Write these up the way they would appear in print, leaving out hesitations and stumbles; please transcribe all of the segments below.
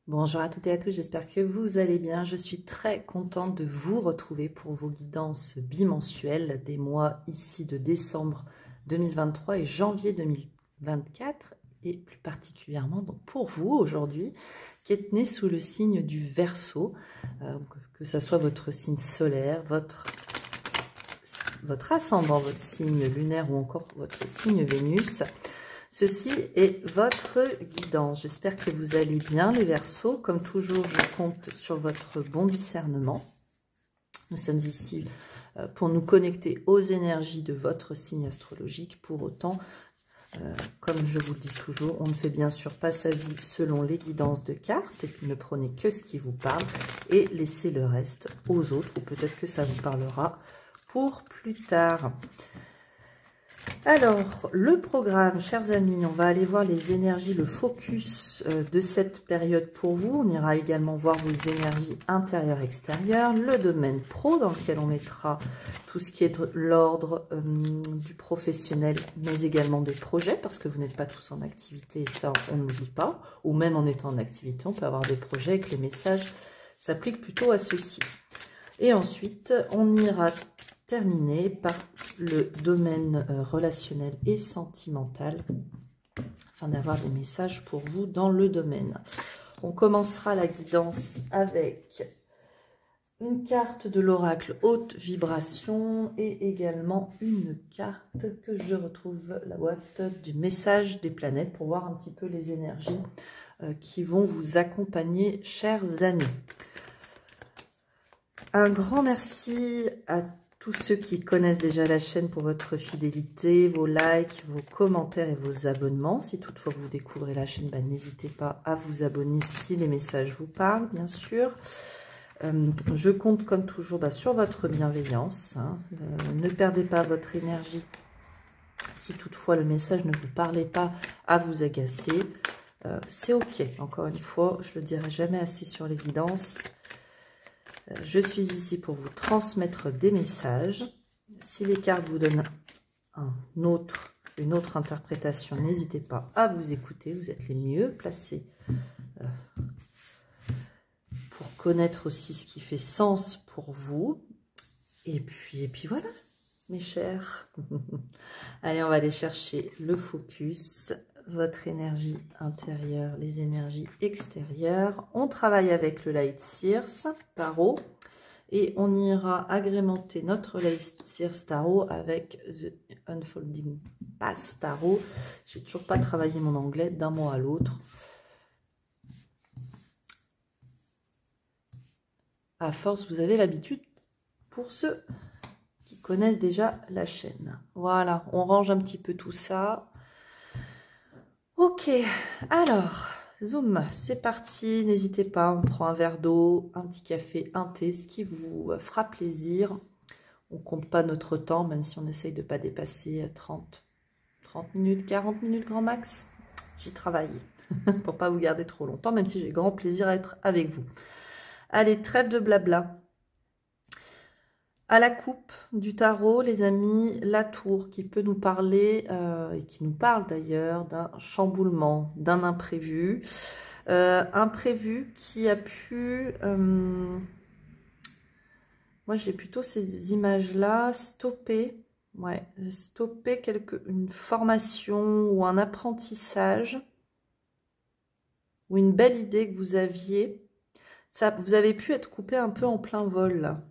Bonjour à toutes et à tous, j'espère que vous allez bien. Je suis très contente de vous retrouver pour vos guidances bimensuelles des mois ici de décembre 2023 et janvier 2024 et plus particulièrement donc pour vous aujourd'hui qui êtes né sous le signe du Verseau, que ce soit votre signe solaire, votre ascendant, votre signe lunaire ou encore votre signe Vénus. Ceci est votre guidance. J'espère que vous allez bien, les Verseaux. Comme toujours, je compte sur votre bon discernement. Nous sommes ici pour nous connecter aux énergies de votre signe astrologique. Pour autant, comme je vous le dis toujours, on ne fait bien sûr pas sa vie selon les guidances de cartes. Et ne prenez que ce qui vous parle et laissez le reste aux autres. Ou peut-être que ça vous parlera pour plus tard. Alors, le programme, chers amis, on va aller voir les énergies, le focus de cette période pour vous. On ira également voir vos énergies intérieures-extérieures, le domaine pro dans lequel on mettra tout ce qui est de l'ordre du professionnel, mais également des projets, parce que vous n'êtes pas tous en activité, et ça, on n'oublie pas. Ou même en étant en activité, on peut avoir des projets et que les messages s'appliquent plutôt à ceux-ci. Et ensuite, on ira terminer par le domaine relationnel et sentimental, afin d'avoir des messages pour vous dans le domaine. On commencera la guidance avec une carte de l'oracle haute vibration et également une carte que je retrouve, la boîte du message des planètes, pour voir un petit peu les énergies qui vont vous accompagner, chers amis. Un grand merci à tous ceux qui connaissent déjà la chaîne pour votre fidélité, vos likes, vos commentaires et vos abonnements. Si toutefois vous découvrez la chaîne, n'hésitez pas à vous abonner si les messages vous parlent, bien sûr. Je compte comme toujours sur votre bienveillance. Ne perdez pas votre énergie si toutefois le message ne vous parlait pas à vous agacer. C'est ok, encore une fois, je ne le dirai jamais assez sur les guidances. Je suis ici pour vous transmettre des messages. Si les cartes vous donnent une autre interprétation, n'hésitez pas à vous écouter. Vous êtes les mieux placés pour connaître aussi ce qui fait sens pour vous. Et puis voilà, mes chers. Allez, on va aller chercher le focus, votre énergie intérieure, les énergies extérieures. On travaille avec le Light Seers Tarot et on ira agrémenter notre Light Seers Tarot avec The Unfolding Path Tarot. J'ai toujours pas travaillé mon anglais d'un mot à l'autre. À force, vous avez l'habitude pour ceux qui connaissent déjà la chaîne. Voilà, on range un petit peu tout ça. Ok, alors, zoom, c'est parti. N'hésitez pas, on prend un verre d'eau, un petit café, un thé, ce qui vous fera plaisir. On ne compte pas notre temps, même si on essaye de ne pas dépasser 30 minutes, 40 minutes grand max. J'y travaille pour ne pas vous garder trop longtemps, même si j'ai grand plaisir à être avec vous. Allez, trêve de blabla. À la coupe du tarot, les amis, la tour qui peut nous parler, et qui nous parle d'ailleurs, d'un chamboulement, d'un imprévu. Imprévu qui a pu, moi j'ai plutôt ces images-là, stopper une formation ou un apprentissage, ou une belle idée que vous aviez. Ça, vous avez pu être coupé un peu en plein vol, là.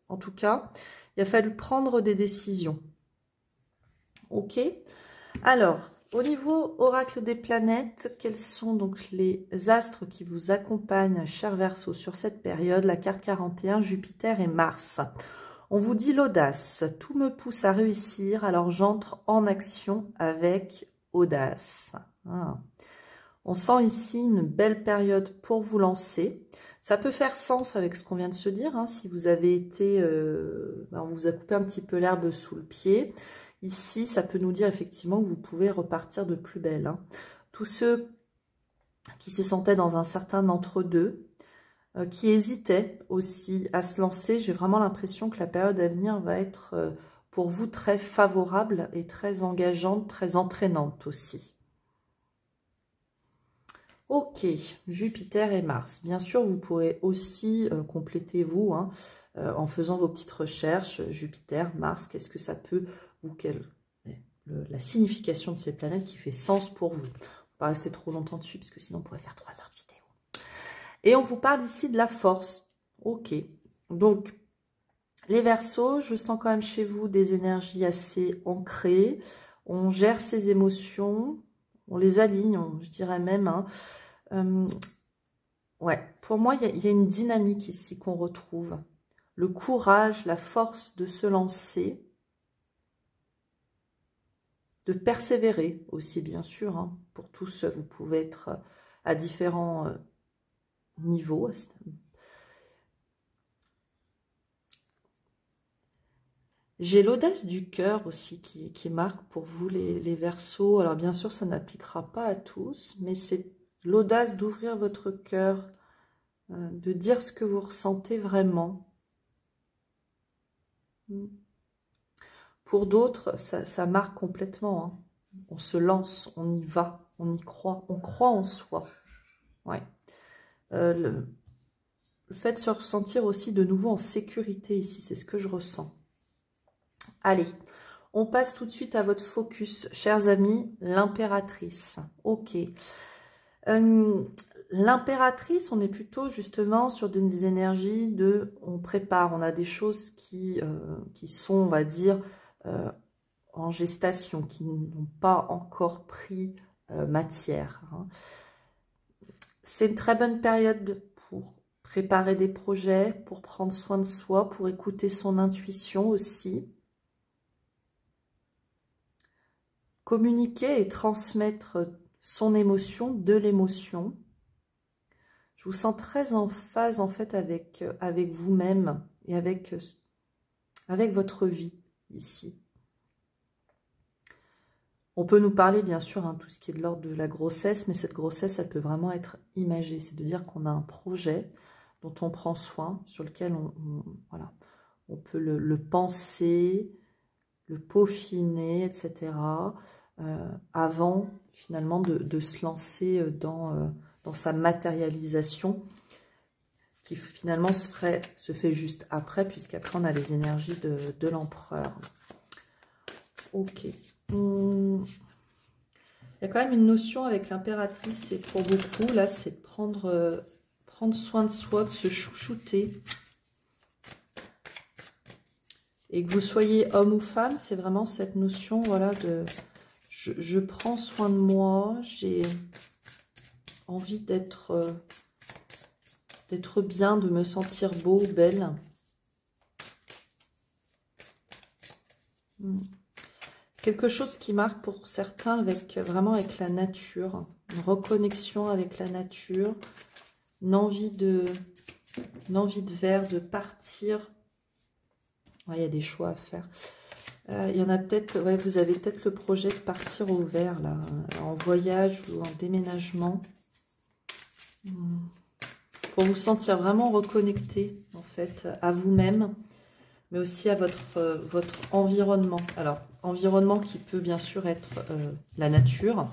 En tout cas, il a fallu prendre des décisions. Ok. Alors, au niveau oracle des planètes, quels sont donc les astres qui vous accompagnent, chers Verseaux, sur cette période? La carte 41, Jupiter et Mars. On vous dit l'audace. Tout me pousse à réussir, alors j'entre en action avec audace. On sent ici une belle période pour vous lancer. Ça peut faire sens avec ce qu'on vient de se dire, si vous avez été, on vous a coupé un petit peu l'herbe sous le pied. Ici, ça peut nous dire effectivement que vous pouvez repartir de plus belle. Tous ceux qui se sentaient dans un certain entre-deux, qui hésitaient aussi à se lancer, j'ai vraiment l'impression que la période à venir va être pour vous très favorable et très engageante, très entraînante aussi. Ok, Jupiter et Mars. Bien sûr, vous pourrez aussi compléter vous hein, en faisant vos petites recherches. Jupiter, Mars, qu'est-ce que ça peut vous... la signification de ces planètes qui fait sens pour vous. On ne va pas rester trop longtemps dessus, parce que sinon on pourrait faire 3 heures de vidéo. Et on vous parle ici de la force. Ok, donc les Verseaux, je sens quand même chez vous des énergies assez ancrées. On gère ses émotions, on les aligne, je dirais même. Hein. Ouais, pour moi, il y a une dynamique ici qu'on retrouve. Le courage, la force de se lancer, de persévérer aussi, bien sûr. Hein. Pour tous, vous pouvez être à différents niveaux. J'ai l'audace du cœur aussi qui marque pour vous les Verseaux. Alors bien sûr, ça n'appliquera pas à tous, mais c'est l'audace d'ouvrir votre cœur, de dire ce que vous ressentez vraiment. Pour d'autres, ça marque complètement. Hein. On se lance, on y va, on y croit. On croit en soi. Ouais. Le fait de se ressentir aussi de nouveau en sécurité ici, c'est ce que je ressens. Allez, on passe tout de suite à votre focus, chers amis, l'impératrice. Ok. L'impératrice, on est plutôt justement sur des énergies de... On prépare, on a des choses qui sont, on va dire, en gestation, qui n'ont pas encore pris matière. Hein. C'est une très bonne période pour préparer des projets, pour prendre soin de soi, pour écouter son intuition aussi. Communiquer et transmettre son émotion, de l'émotion. Je vous sens très en phase en fait avec vous-même et avec votre vie ici. On peut nous parler bien sûr hein, tout ce qui est de l'ordre de la grossesse, mais cette grossesse elle peut vraiment être imagée. C'est de dire qu'on a un projet dont on prend soin, sur lequel voilà, on peut le penser, le peaufiner, etc. Avant finalement de se lancer dans sa matérialisation, qui finalement se fait juste après, puisqu'après on a les énergies de l'empereur. Ok. Il y a quand même une notion avec l'impératrice, et pour beaucoup, là, c'est de prendre soin de soi, de se chouchouter. Et que vous soyez homme ou femme, c'est vraiment cette notion, voilà, de je prends soin de moi, j'ai envie d'être bien, de me sentir beau, belle. Quelque chose qui marque pour certains vraiment avec la nature, une reconnexion avec la nature, une envie de faire, de partir. Ouais, il y a des choix à faire. Il y en a peut-être, ouais, vous avez peut-être le projet de partir au vert, là, en voyage ou en déménagement. Pour vous sentir vraiment reconnecté, en fait, à vous-même, mais aussi à votre environnement. Alors, environnement qui peut bien sûr être la nature,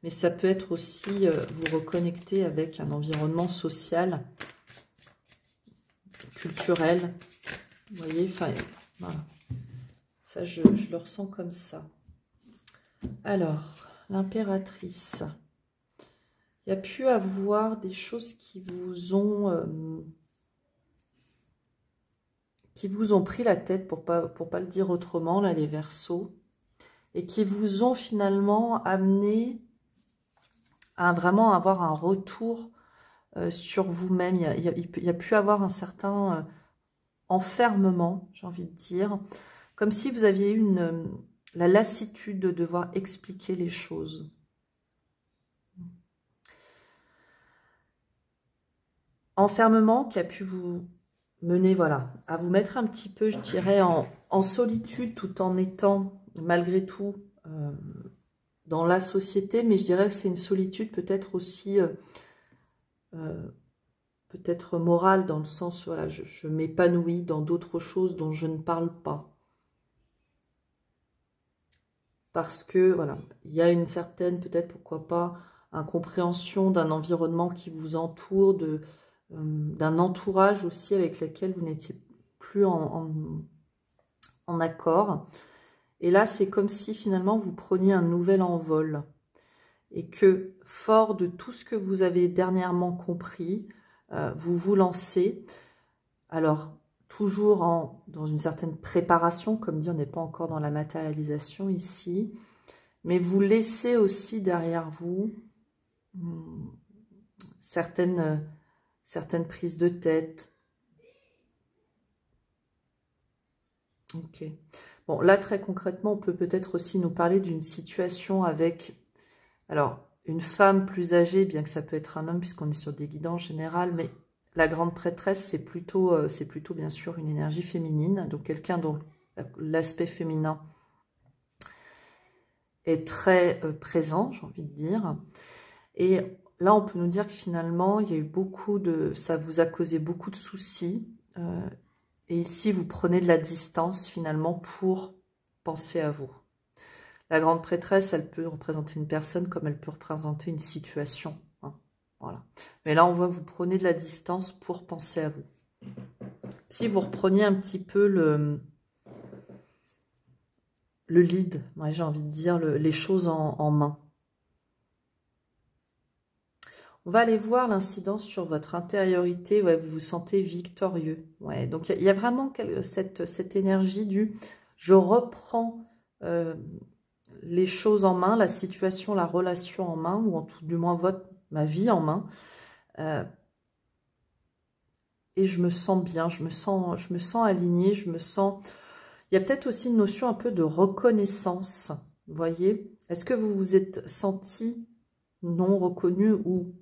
mais ça peut être aussi vous reconnecter avec un environnement social, culturel. Vous voyez, enfin, voilà. Ça, je le ressens comme ça. Alors, l'impératrice. Il y a pu avoir des choses qui vous ont pris la tête, pour pas le dire autrement, là, les Verseaux, et qui vous ont finalement amené à vraiment avoir un retour sur vous-même. Il y a pu avoir un certain enfermement, j'ai envie de dire, comme si vous aviez eu la lassitude de devoir expliquer les choses. Enfermement qui a pu vous mener, voilà, à vous mettre un petit peu, je dirais, en solitude, tout en étant, malgré tout, dans la société, mais je dirais que c'est une solitude peut-être aussi, peut-être morale, dans le sens, voilà, je m'épanouis dans d'autres choses dont je ne parle pas. Parce que, voilà, il y a une certaine, peut-être, pourquoi pas, incompréhension d'un environnement qui vous entoure, d'un entourage aussi avec lequel vous n'étiez plus en accord. Et là, c'est comme si finalement vous preniez un nouvel envol. Et que, fort de tout ce que vous avez dernièrement compris, vous vous lancez. Alors, toujours dans une certaine préparation, comme dit, on n'est pas encore dans la matérialisation ici, mais vous laissez aussi derrière vous certaines prises de tête. Ok. Bon, là, très concrètement, on peut peut-être aussi nous parler d'une situation avec, alors, une femme plus âgée, bien que ça peut être un homme, puisqu'on est sur des guidants en général, mais la grande prêtresse, c'est plutôt bien sûr une énergie féminine, donc quelqu'un dont l'aspect féminin est très présent, j'ai envie de dire. Et là, on peut nous dire que finalement, il y a eu ça vous a causé beaucoup de soucis. Et ici, vous prenez de la distance finalement pour penser à vous. La grande prêtresse, elle peut représenter une personne comme elle peut représenter une situation. Hein, voilà. Mais là, on voit que vous prenez de la distance pour penser à vous. Si vous repreniez un petit peu le lead, ouais, j'ai envie de dire, les choses en main. On va aller voir l'incidence sur votre intériorité. Ouais, vous vous sentez victorieux. Ouais, donc il y a vraiment cette énergie du « je reprends les choses en main, la situation, la relation en main, ou en tout du moins ma vie en main. Et je me sens bien, je me sens alignée, je me sens... » Il y a peut-être aussi une notion un peu de reconnaissance. Vous voyez? Est-ce que vous vous êtes senti non reconnu ou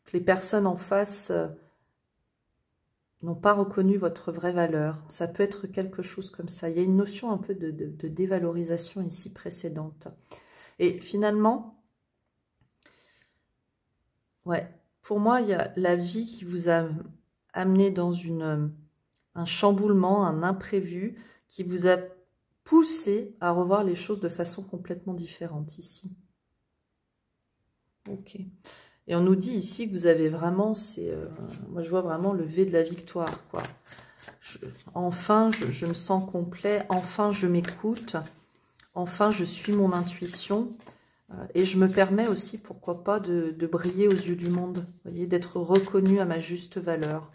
que les personnes en face n'ont pas reconnu votre vraie valeur? Ça peut être quelque chose comme ça. Il y a une notion un peu de dévalorisation ici précédente. Et finalement, ouais, pour moi, il y a la vie qui vous a amené dans un chamboulement, un imprévu, qui vous a poussé à revoir les choses de façon complètement différente ici. Ok. Et on nous dit ici que vous avez vraiment, moi je vois vraiment le V de la victoire, quoi. Enfin, je me sens complet, enfin je m'écoute, enfin je suis mon intuition, et je me permets aussi, pourquoi pas, de briller aux yeux du monde, vous voyez, d'être reconnue à ma juste valeur,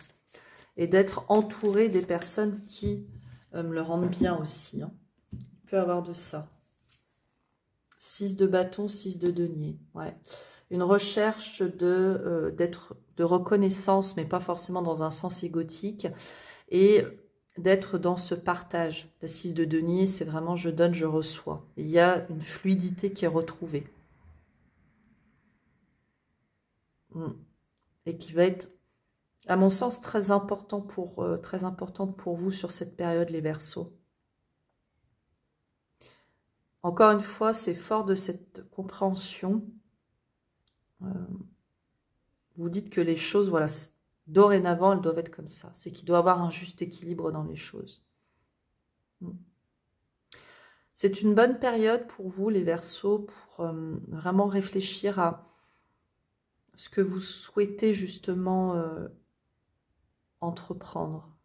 et d'être entourée des personnes qui me le rendent bien aussi, hein. Il peut y avoir de ça. 6 de bâton, 6 de denier, ouais. Une recherche de reconnaissance, mais pas forcément dans un sens égotique, et d'être dans ce partage. La 6 de denier, c'est vraiment je donne, je reçois. Il y a une fluidité qui est retrouvée. Et qui va être, à mon sens, très importante pour vous sur cette période, les Verseaux. Encore une fois, c'est fort de cette compréhension. Vous dites que les choses, voilà, dorénavant, elles doivent être comme ça. C'est qu'il doit y avoir un juste équilibre dans les choses. C'est une bonne période pour vous, les Verseaux, pour vraiment réfléchir à ce que vous souhaitez justement entreprendre.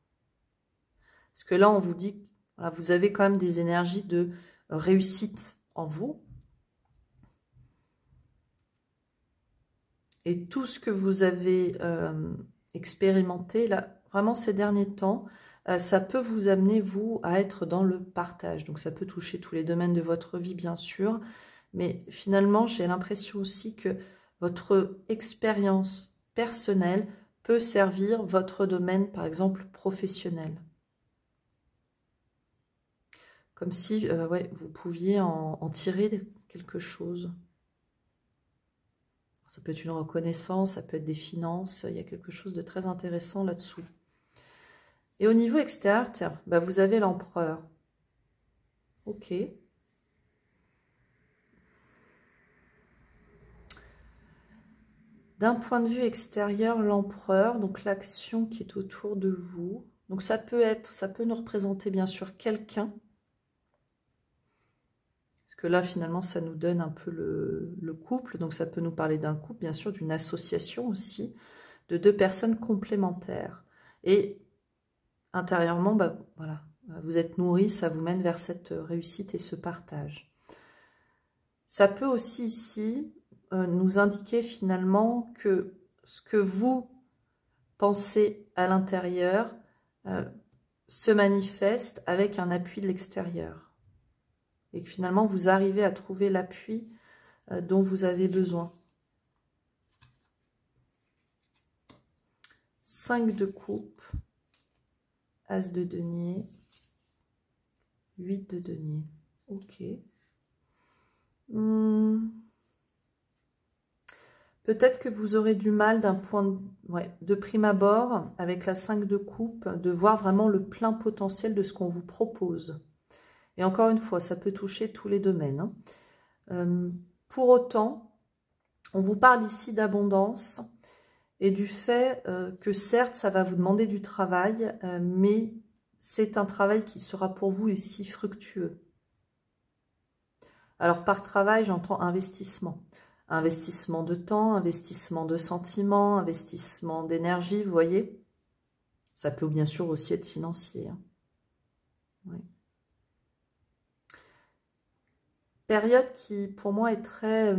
Parce que là, on vous dit, voilà, vous avez quand même des énergies de réussite en vous. Et tout ce que vous avez expérimenté, là, vraiment ces derniers temps, ça peut vous amener, vous, à être dans le partage. Donc, ça peut toucher tous les domaines de votre vie, bien sûr. Mais finalement, j'ai l'impression aussi que votre expérience personnelle peut servir votre domaine, par exemple, professionnel. Comme si ouais, vous pouviez en tirer quelque chose. Ça peut être une reconnaissance, ça peut être des finances. Il y a quelque chose de très intéressant là-dessous. Et au niveau extérieur, tiens, bah vous avez l'empereur. Ok. D'un point de vue extérieur, l'empereur, donc l'action qui est autour de vous. Donc ça peut nous représenter bien sûr quelqu'un. Parce que là, finalement, ça nous donne un peu le couple. Donc, ça peut nous parler d'un couple, bien sûr, d'une association aussi, de deux personnes complémentaires. Et intérieurement, bah, voilà, vous êtes nourris, ça vous mène vers cette réussite et ce partage. Ça peut aussi ici nous indiquer finalement que ce que vous pensez à l'intérieur se manifeste avec un appui de l'extérieur. Et que finalement, vous arrivez à trouver l'appui dont vous avez besoin. 5 de coupe, As de denier, 8 de denier. Ok. Peut-être que vous aurez du mal d'un point de prime abord, avec la 5 de coupe, de voir vraiment le plein potentiel de ce qu'on vous propose. Et encore une fois, ça peut toucher tous les domaines. Pour autant, on vous parle ici d'abondance et du fait que certes, ça va vous demander du travail, mais c'est un travail qui sera pour vous ici fructueux. Alors par travail, j'entends investissement. Investissement de temps, investissement de sentiments, investissement d'énergie, vous voyez. Ça peut bien sûr aussi être financier. Hein. Oui. Période qui, pour moi, est très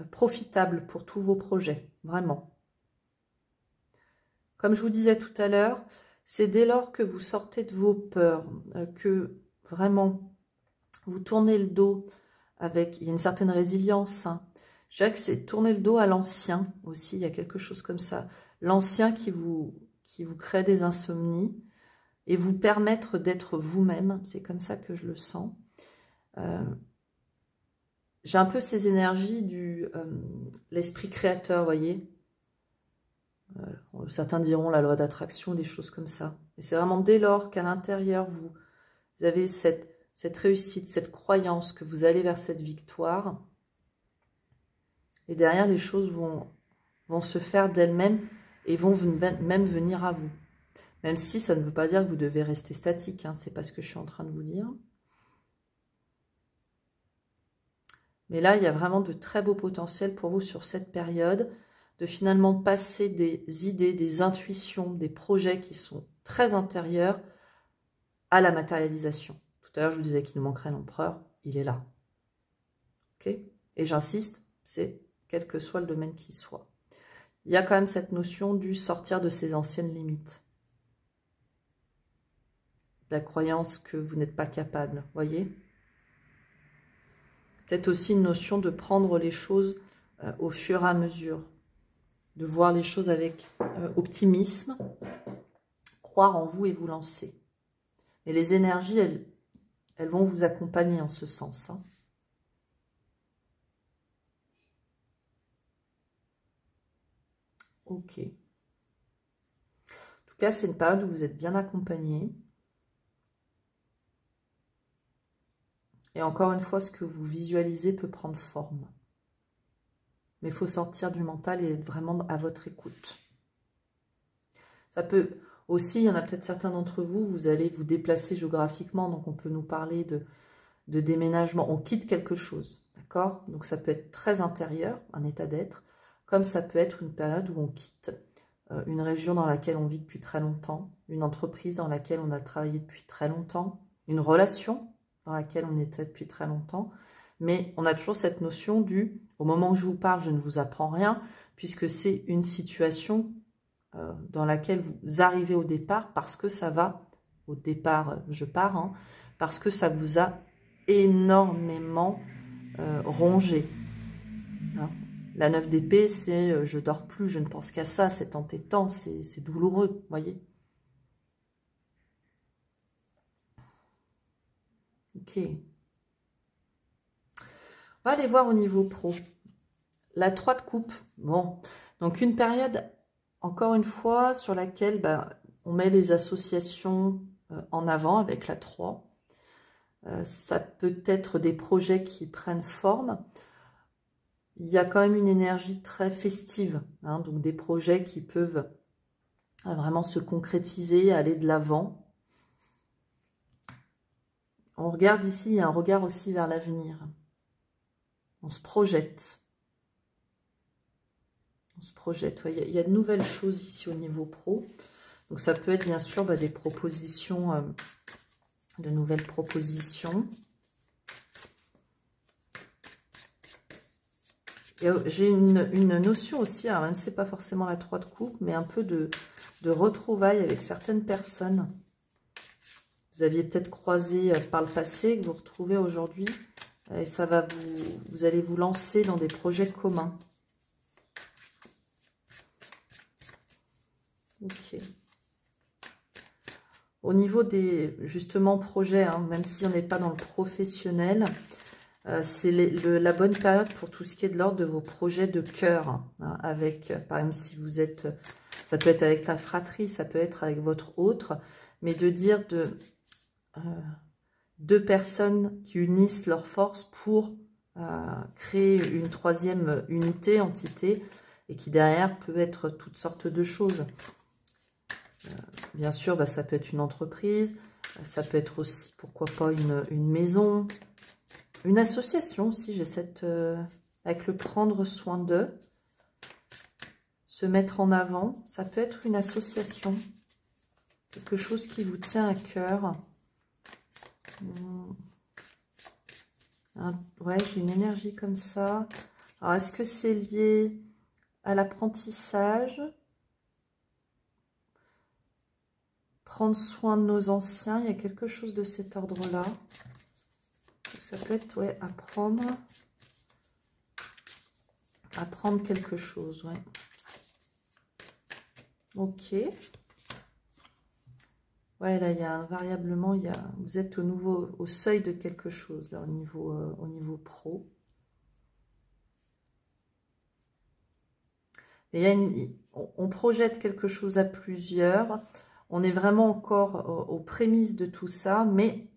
profitable pour tous vos projets, vraiment. Comme je vous disais tout à l'heure, c'est dès lors que vous sortez de vos peurs, que vraiment vous tournez le dos avec, il y a une certaine résilience. Hein. Je dirais que c'est tourner le dos à l'ancien aussi, il y a quelque chose comme ça. L'ancien qui vous crée des insomnies et vous permettre d'être vous-même, c'est comme ça que je le sens. J'ai un peu ces énergies du l'esprit créateur, vous voyez. Certains diront la loi d'attraction, des choses comme ça. Et c'est vraiment dès lors qu'à l'intérieur, vous avez cette réussite, cette croyance que vous allez vers cette victoire. Et derrière, les choses vont se faire d'elles-mêmes et vont même venir à vous. Même si ça ne veut pas dire que vous devez rester statique, hein, c'est pas ce que je suis en train de vous dire. Mais là, il y a vraiment de très beaux potentiels pour vous sur cette période, de finalement passer des idées, des intuitions, des projets qui sont très intérieurs à la matérialisation. Tout à l'heure, je vous disais qu'il nous manquerait l'empereur, il est là. Ok ? Et j'insiste, c'est quel que soit le domaine qui soit. Il y a quand même cette notion du sortir de ses anciennes limites. La croyance que vous n'êtes pas capable, voyez ? Peut-être aussi une notion de prendre les choses au fur et à mesure, de voir les choses avec optimisme, croire en vous et vous lancer. Et les énergies, elles vont vous accompagner en ce sens. Hein. Ok. En tout cas, c'est une période où vous êtes bien accompagné. Et encore une fois, ce que vous visualisez peut prendre forme. Mais il faut sortir du mental et être vraiment à votre écoute. Ça peut aussi, il y en a peut-être certains d'entre vous, vous allez vous déplacer géographiquement, donc on peut nous parler de déménagement. On quitte quelque chose, d'accord? Donc ça peut être très intérieur, un état d'être, comme ça peut être une période où on quitte une région dans laquelle on vit depuis très longtemps, une entreprise dans laquelle on a travaillé depuis très longtemps, une relation dans laquelle on était depuis très longtemps, mais on a toujours cette notion du « au moment où je vous parle, je ne vous apprends rien », puisque c'est une situation dans laquelle vous arrivez au départ parce que ça va, au départ je pars, hein, parce que ça vous a énormément rongé. Hein. La 9 d'épée, c'est je dors plus, je ne pense qu'à ça, c'est entêtant, c'est douloureux, vous voyez. Ok. On va aller voir au niveau pro. La 3 de coupe. Bon, donc une période, encore une fois, sur laquelle on met les associations en avant avec la 3. Ça peut être des projets qui prennent forme. Il y a quand même une énergie très festive, hein, donc des projets qui peuvent vraiment se concrétiser, aller de l'avant. On regarde ici, il y a un regard aussi vers l'avenir. On se projette. On se projette. Ouais, il y a de nouvelles choses ici au niveau pro. Donc ça peut être bien sûr des propositions, de nouvelles propositions. J'ai une notion aussi, alors même si ce n'est pas forcément la 3 de coupe, mais un peu de retrouvailles avec certaines personnes. Vous aviez peut-être croisé par le passé, que vous retrouvez aujourd'hui, et ça va vous allez vous lancer dans des projets communs. Ok. Au niveau des, justement, projets, hein, même si on n'est pas dans le professionnel, c'est la bonne période pour tout ce qui est de l'ordre de vos projets de cœur. Hein, avec, par exemple, si vous êtes, ça peut être avec la fratrie, ça peut être avec votre autre, mais de dire deux personnes qui unissent leurs forces pour créer une troisième unité, entité, et qui derrière peut être toutes sortes de choses. Bien sûr, ça peut être une entreprise, ça peut être aussi, pourquoi pas, une maison, une association aussi. J'ai cette, avec le prendre soin d'eux, se mettre en avant, ça peut être une association, quelque chose qui vous tient à cœur. Ouais, j'ai une énergie comme ça. Alors, est-ce que c'est lié à l'apprentissage? Prendre soin de nos anciens, il y a quelque chose de cet ordre-là. Ça peut être, ouais, apprendre quelque chose, ouais. Ok. Ouais, là, il y a invariablement, vous êtes au seuil de quelque chose, là, au niveau pro. Et on projette quelque chose à plusieurs. On est vraiment encore aux prémices de tout ça, mais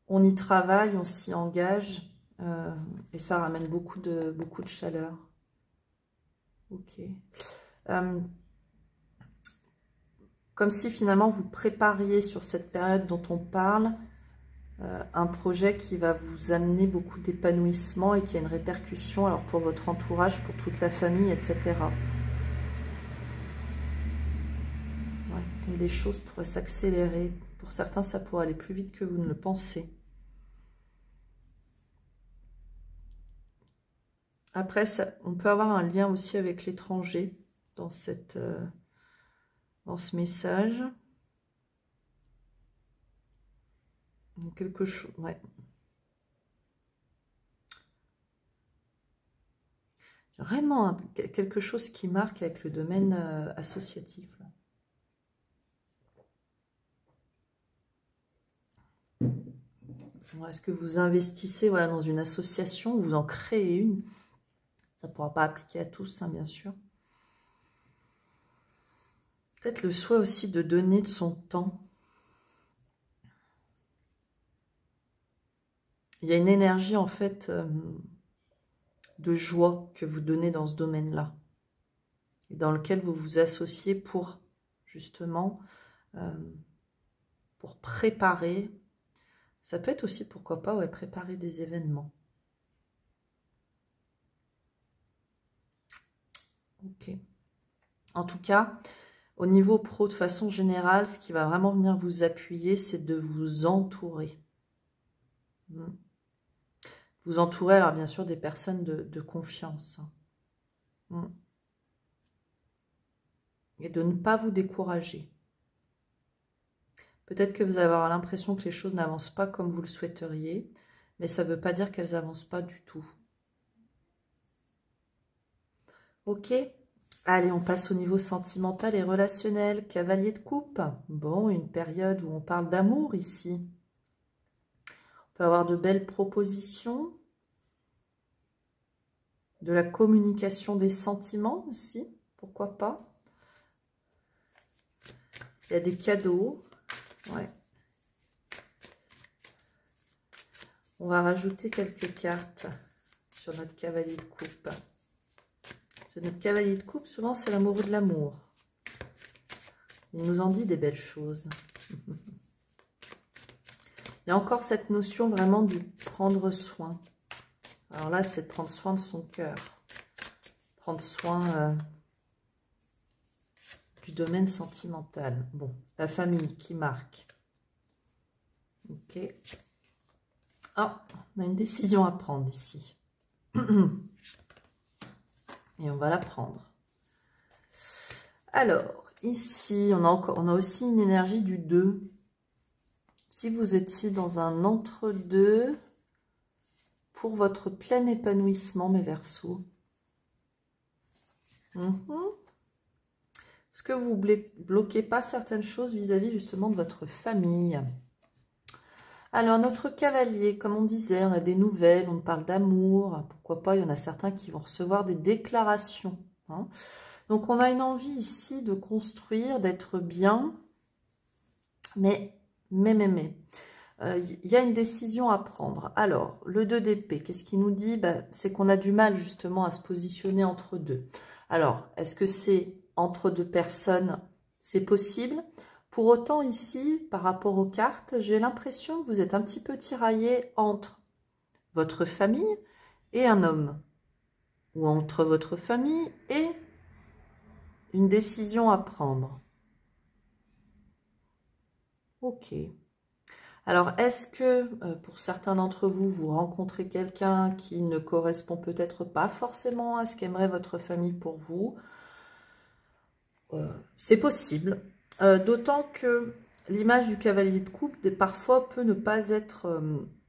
on y travaille, on s'y engage, et ça ramène beaucoup de chaleur. Ok. Comme si finalement vous prépariez sur cette période dont on parle, un projet qui va vous amener beaucoup d'épanouissement et qui a une répercussion alors pour votre entourage, pour toute la famille, etc. Ouais, et les choses pourraient s'accélérer. Pour certains, ça pourrait aller plus vite que vous ne le pensez. Après, on peut avoir un lien aussi avec l'étranger dans ce message. Quelque chose, ouais. Vraiment quelque chose qui marque avec le domaine associatif. Est-ce que vous investissez dans une association ou vous en créez une? Ça ne pourra pas appliquer à tous, hein, bien sûr. Peut-être le souhait aussi de donner de son temps. Il y a une énergie, en fait, de joie que vous donnez dans ce domaine-là. Et dans lequel vous vous associez pour, justement, pour préparer. Ça peut être aussi, pourquoi pas, ouais, préparer des événements. Ok. En tout cas, au niveau pro, de façon générale, ce qui va vraiment venir vous appuyer, c'est de vous entourer. Vous entourez, alors bien sûr, des personnes de confiance. Et de ne pas vous décourager. Peut-être que vous allez avoir l'impression que les choses n'avancent pas comme vous le souhaiteriez, mais ça ne veut pas dire qu'elles n'avancent pas du tout. Ok, allez, on passe au niveau sentimental et relationnel. Cavalier de coupe. Bon, une période où on parle d'amour ici. On peut avoir de belles propositions. De la communication des sentiments aussi, pourquoi pas. Il y a des cadeaux. Ouais. On va rajouter quelques cartes sur notre cavalier de coupe. Sur notre cavalier de coupe, souvent c'est l'amoureux de l'amour. Il nous en dit des belles choses. Il y a encore cette notion vraiment de prendre soin. Alors là, c'est de prendre soin de son cœur. Prendre soin du domaine sentimental. Bon, la famille qui marque. Ok. Ah, on a une décision à prendre ici. Et on va la prendre. Alors, ici, on a aussi une énergie du 2. Si vous étiez dans un entre-deux pour votre plein épanouissement, mes Verseaux. Est-ce que vous ne bloquez pas certaines choses vis-à-vis justement de votre famille? Alors, notre cavalier, comme on disait, on a des nouvelles, on parle d'amour. Pourquoi pas, il y en a certains qui vont recevoir des déclarations. Hein. Donc, on a une envie ici de construire, d'être bien. Mais. Il y a une décision à prendre. Alors, le 2 d'épée, qu'est-ce qu'il nous dit? C'est qu'on a du mal justement à se positionner entre deux. Alors, est-ce que c'est entre deux personnes? C'est possible. Pour autant, ici, par rapport aux cartes, j'ai l'impression que vous êtes un petit peu tiraillé entre votre famille et un homme. Ou entre votre famille et une décision à prendre. Ok. Alors, est-ce que, pour certains d'entre vous, vous rencontrez quelqu'un qui ne correspond peut-être pas forcément à ce qu'aimerait votre famille pour vous? C'est possible. D'autant que l'image du cavalier de coupe, parfois, peut ne pas être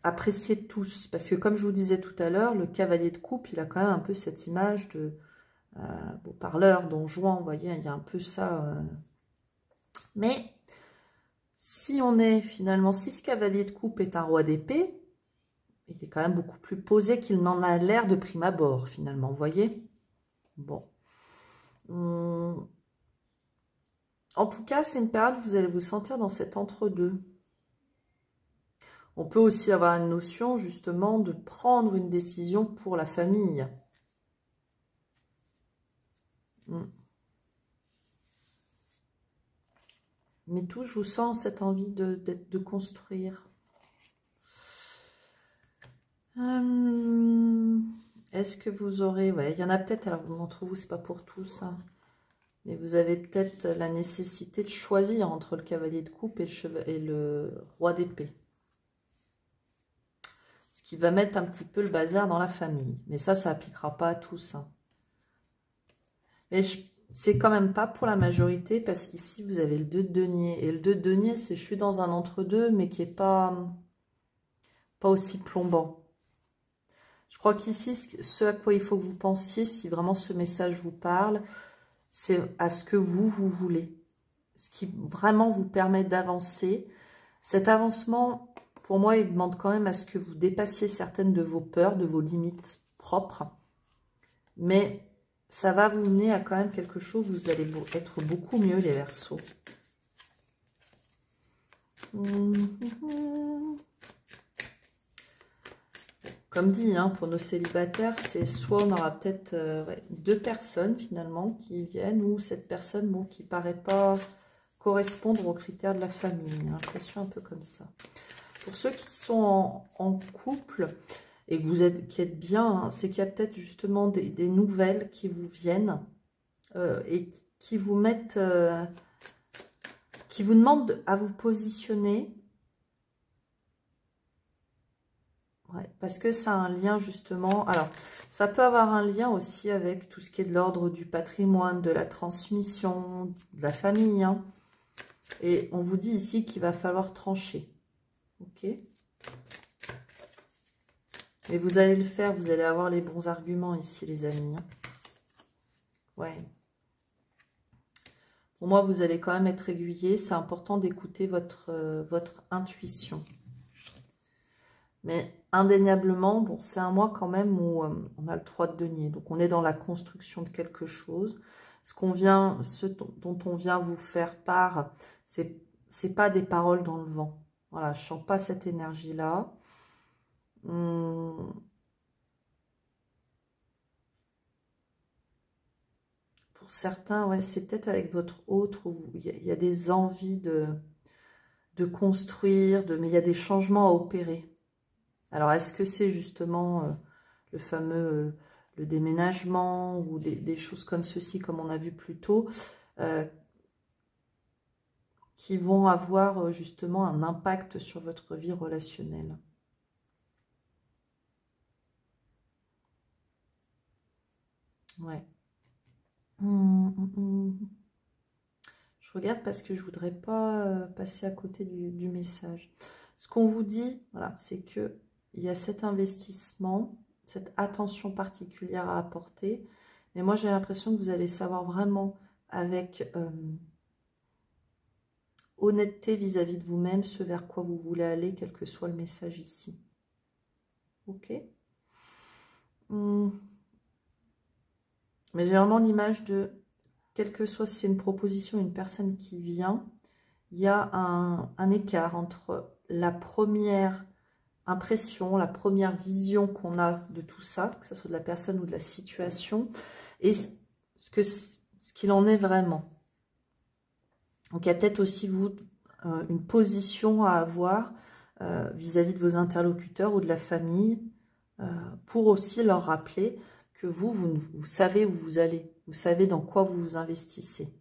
appréciée de tous. Parce que, comme je vous disais tout à l'heure, le cavalier de coupe, il a quand même un peu cette image de beau parleur, don Juan, vous voyez, il y a un peu ça. Mais... si on est finalement, si ce cavalier de coupe est un roi d'épée, il est quand même beaucoup plus posé qu'il n'en a l'air de prime abord, finalement, vous voyez? Bon. En tout cas, c'est une période où vous allez vous sentir dans cet entre-deux. On peut aussi avoir une notion, justement, de prendre une décision pour la famille. Mais tout, je vous sens cette envie de construire. Est-ce que vous aurez... ouais, il y en a peut-être, alors d'entre vous, c'est pas pour tous, hein, mais vous avez peut-être la nécessité de choisir entre le cavalier de coupe et le roi d'épée. Ce qui va mettre un petit peu le bazar dans la famille. Mais ça appliquera pas à tous. Hein. Mais c'est quand même pas pour la majorité, parce qu'ici, vous avez le 2 de denier. Et le 2 de denier, c'est je suis dans un entre-deux, mais qui n'est pas aussi plombant. Je crois qu'ici, ce à quoi il faut que vous pensiez, si vraiment ce message vous parle, c'est à ce que vous voulez. Ce qui vraiment vous permet d'avancer. Cet avancement, pour moi, il demande quand même à ce que vous dépassiez certaines de vos peurs, de vos limites propres. Mais ça va vous mener à quand même quelque chose, vous allez être beaucoup mieux, les Verseaux. Comme dit, hein, pour nos célibataires, c'est soit on aura peut-être 2 personnes finalement qui viennent, ou cette personne qui ne paraît pas correspondre aux critères de la famille. J'ai l'impression un peu comme ça. Pour ceux qui sont en couple et que qui êtes bien, hein, c'est qu'il y a peut-être justement des nouvelles qui vous viennent et qui vous mettent, qui vous demandent à vous positionner. Ouais, parce que ça a un lien justement, alors ça peut avoir un lien aussi avec tout ce qui est de l'ordre du patrimoine, de la transmission, de la famille. Hein. Et on vous dit ici qu'il va falloir trancher. Ok? Mais vous allez le faire, vous allez avoir les bons arguments ici, les amis. Hein. Ouais. Pour moi, vous allez quand même être aiguillé. C'est important d'écouter votre intuition. Mais indéniablement, bon, c'est un mois quand même où on a le 3 de denier. Donc, on est dans la construction de quelque chose. Ce dont on vient vous faire part, c'est pas des paroles dans le vent. Voilà, je sens pas cette énergie-là. Pour certains, ouais, c'est peut-être avec votre autre où il y a des envies de construire, mais il y a des changements à opérer. Alors, est-ce que c'est justement le fameux le déménagement ou des choses comme ceci, comme on a vu plus tôt, qui vont avoir justement un impact sur votre vie relationnelle. Ouais. Je regarde parce que je ne voudrais pas passer à côté du message. Ce qu'on vous dit, voilà, c'est qu'il y a cet investissement, cette attention particulière à apporter. Mais moi, j'ai l'impression que vous allez savoir vraiment avec honnêteté vis-à-vis de vous-même ce vers quoi vous voulez aller, quel que soit le message ici. Ok. Mais j'ai vraiment l'image de, quelle que soit si c'est une proposition, une personne qui vient, il y a un écart entre la première impression, la première vision qu'on a de tout ça, que ce soit de la personne ou de la situation, et ce qu'il en est vraiment. Donc il y a peut-être aussi, vous, une position à avoir vis-à-vis de vos interlocuteurs ou de la famille, pour aussi leur rappeler que vous savez où vous allez, vous savez dans quoi vous vous investissez.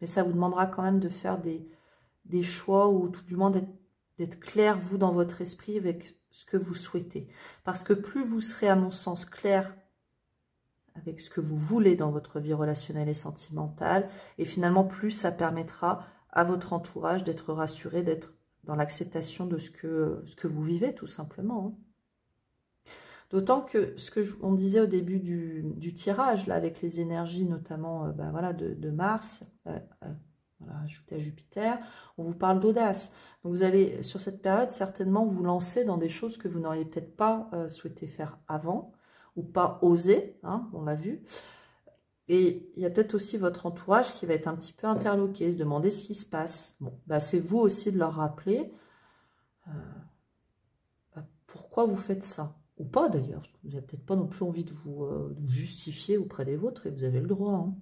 Mais ça vous demandera quand même de faire des choix, ou tout du moins d'être clair, vous, dans votre esprit, avec ce que vous souhaitez. Parce que plus vous serez, à mon sens, clair avec ce que vous voulez dans votre vie relationnelle et sentimentale, et finalement, plus ça permettra à votre entourage d'être rassuré, d'être dans l'acceptation de ce que vous vivez, tout simplement. D'autant que ce on disait au début du tirage, là, avec les énergies notamment voilà, de Mars, voilà, ajouté à Jupiter, on vous parle d'audace. Donc vous allez, sur cette période, certainement vous lancer dans des choses que vous n'auriez peut-être pas souhaité faire avant, ou pas osé, hein, on l'a vu. Et il y a peut-être aussi votre entourage qui va être un petit peu interloqué, se demander ce qui se passe. Bon, c'est vous aussi de leur rappeler pourquoi vous faites ça. Ou pas d'ailleurs, vous n'avez peut-être pas non plus envie de vous justifier auprès des vôtres, et vous avez le droit. Hein.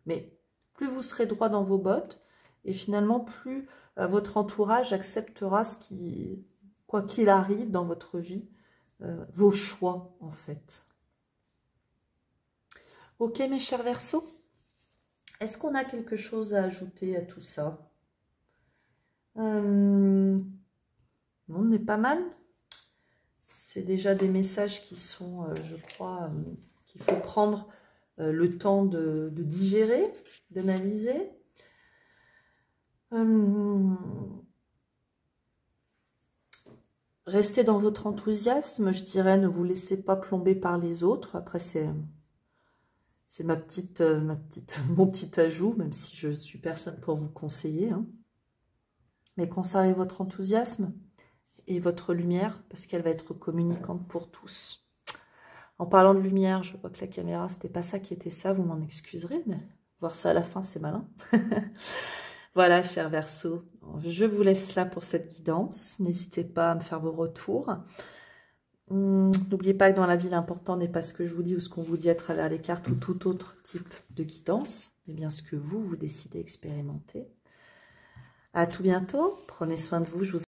Mais plus vous serez droit dans vos bottes, et finalement plus votre entourage acceptera quoi qu'il arrive dans votre vie, vos choix en fait. Ok mes chers Verseaux, est-ce qu'on a quelque chose à ajouter à tout ça? On est pas mal. C'est déjà des messages qui sont, je crois, qu'il faut prendre le temps de digérer, d'analyser. Restez dans votre enthousiasme, je dirais, ne vous laissez pas plomber par les autres. Après, c'est mon petit ajout, même si je suis personne pour vous conseiller. Hein. Mais conservez votre enthousiasme et votre lumière, parce qu'elle va être communicante pour tous. En parlant de lumière, je vois que la caméra, c'était pas ça qui était ça, vous m'en excuserez, mais voir ça à la fin, c'est malin. Voilà, chers Verseaux, je vous laisse là pour cette guidance. N'hésitez pas à me faire vos retours. N'oubliez pas que dans la vie, l'important n'est pas ce que je vous dis ou ce qu'on vous dit à travers les cartes ou tout autre type de guidance, mais bien ce que vous décidez d'expérimenter. À tout bientôt, prenez soin de vous, je vous